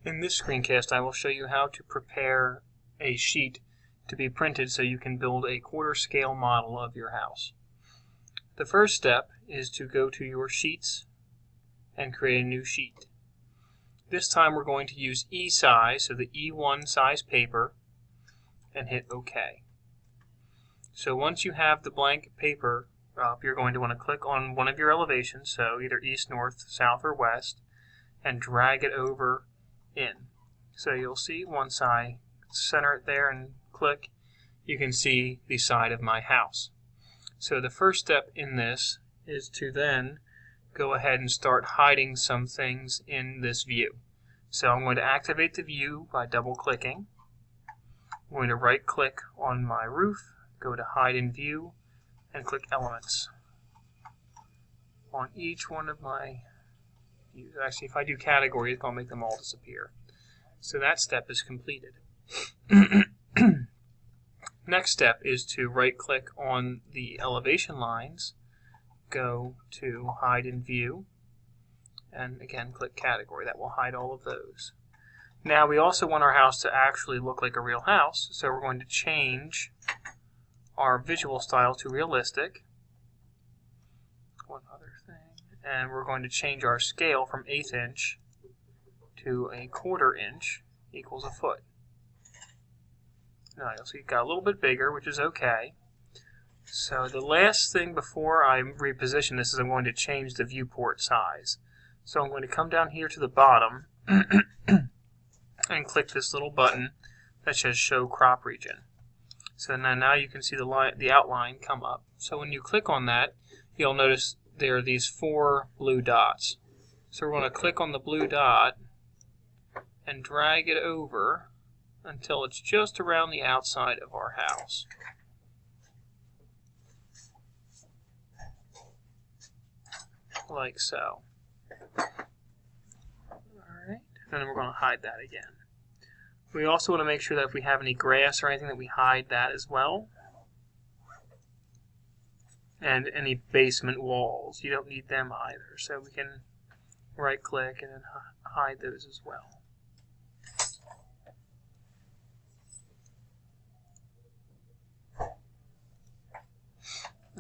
In this screencast, I will show you how to prepare a sheet to be printed so you can build a quarter scale model of your house. The first step is to go to your sheets and create a new sheet. This time we're going to use E-size, so the E1 size paper, and hit OK. So once you have the blank paper up, you're going to want to click on one of your elevations, so either east, north, south, or west, and drag it over in. So you'll see once I center it there and click, you can see the side of my house. So the first step in this is to then go ahead and start hiding some things in this view. So I'm going to activate the view by double clicking. I'm going to right click on my roof, go to hide in view, and click elements. On each one of my views, actually if I do category, it's going to make them all disappear. So that step is completed. Next step is to right click on the elevation lines, go to hide in view, and again click category. That will hide all of those. Now we also want our house to actually look like a real house, so we're going to change our visual style to realistic. One other thing, and we're going to change our scale from 1/8 inch to 1/4 inch equals a foot. Now you'll see it got a little bit bigger, which is okay. So the last thing before I reposition this is I'm going to change the viewport size. So I'm going to come down here to the bottom and click this little button that says Show Crop Region. So now you can see the outline come up. So when you click on that, you'll notice there are these 4 blue dots. So we're going to click on the blue dot and drag it over until it's just around the outside of our house. Like so. Alright, and then we're going to hide that again. We also want to make sure that if we have any grass or anything that we hide that as well. And any basement walls, you don't need them either. So we can right click and then hide those as well.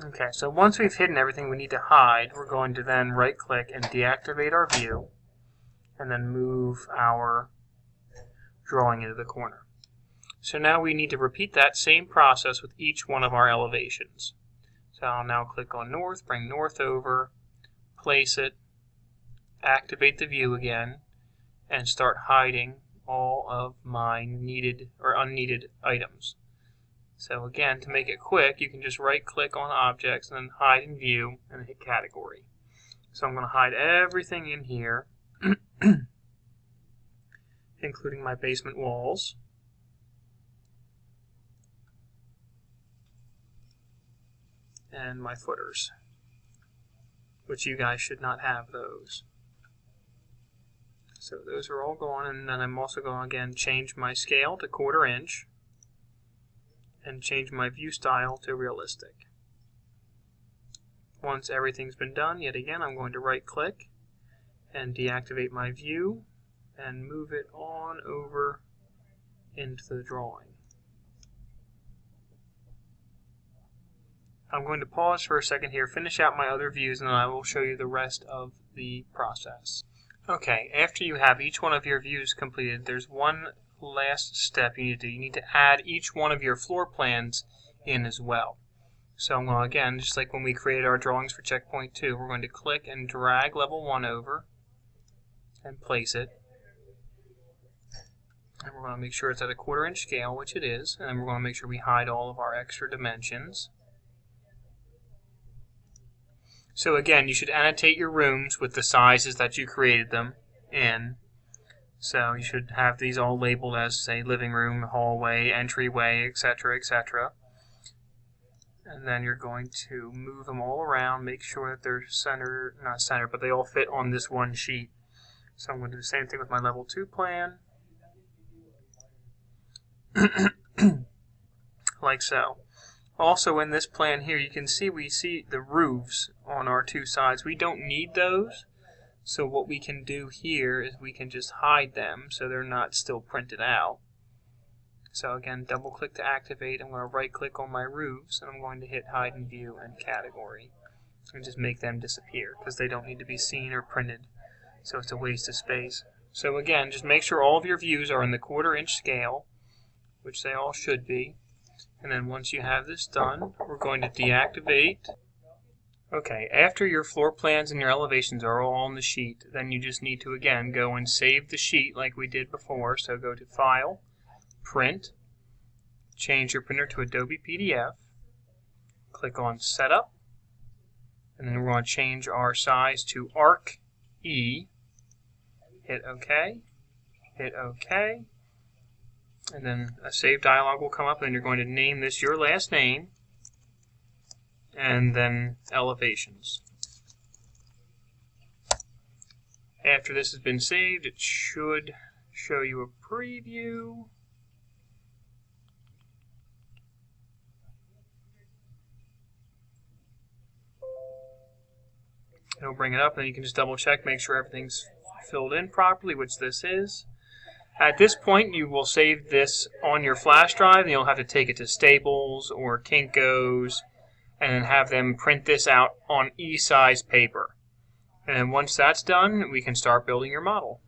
Okay, so once we've hidden everything we need to hide, we're going to then right click and deactivate our view and then move our drawing into the corner. So now we need to repeat that same process with each one of our elevations. So I'll now click on north, bring north over, place it, activate the view again, and start hiding all of my needed or unneeded items. So again, to make it quick, you can just right click on objects and then hide in view and hit category. So I'm going to hide everything in here, including my basement walls. And my footers, which you guys should not have those. So those are all gone, and then I'm also going to again change my scale to 1/4 inch and change my view style to realistic. Once everything's been done, yet again I'm going to right click and deactivate my view and move it on over into the drawing. I'm going to pause for a second here, finish out my other views, and then I will show you the rest of the process. Okay, after you have each one of your views completed, there's one last step you need to do. You need to add each one of your floor plans in as well. So I'm going to, again, just like when we created our drawings for checkpoint 2, we're going to click and drag level 1 over and place it. And we're going to make sure it's at a 1/4 inch scale, which it is, and then we're going to make sure we hide all of our extra dimensions. So again, you should annotate your rooms with the sizes that you created them in. So you should have these all labeled as, say, living room, hallway, entryway, etc., etc. And then you're going to move them all around, make sure that they're centered, not centered, but they all fit on this one sheet. So I'm going to do the same thing with my level 2 plan. Like so. Also in this plan here, you can see we see the roofs on our 2 sides. We don't need those, So what we can do here is we can just hide them so they're not still printed out. So again, double click to activate. I'm going to right click on my roofs and I'm going to hit hide in view and category and just make them disappear because they don't need to be seen or printed, so it's a waste of space. So again, just make sure all of your views are in the 1/4 inch scale, which they all should be. And then once you have this done, we're going to deactivate. Okay, after your floor plans and your elevations are all on the sheet, then you just need to again go and save the sheet like we did before. So go to File, Print, change your printer to Adobe PDF, click on Setup, and then we're going to change our size to Arc E, hit OK, hit OK, and then a save dialog will come up, and you're going to name this your last name, and then elevations. After this has been saved, it should show you a preview. It'll bring it up, and then you can just double check, make sure everything's filled in properly, which this is. At this point, you will save this on your flash drive, and you'll have to take it to Staples or Kinko's and then have them print this out on E-size paper. And once that's done, we can start building your model.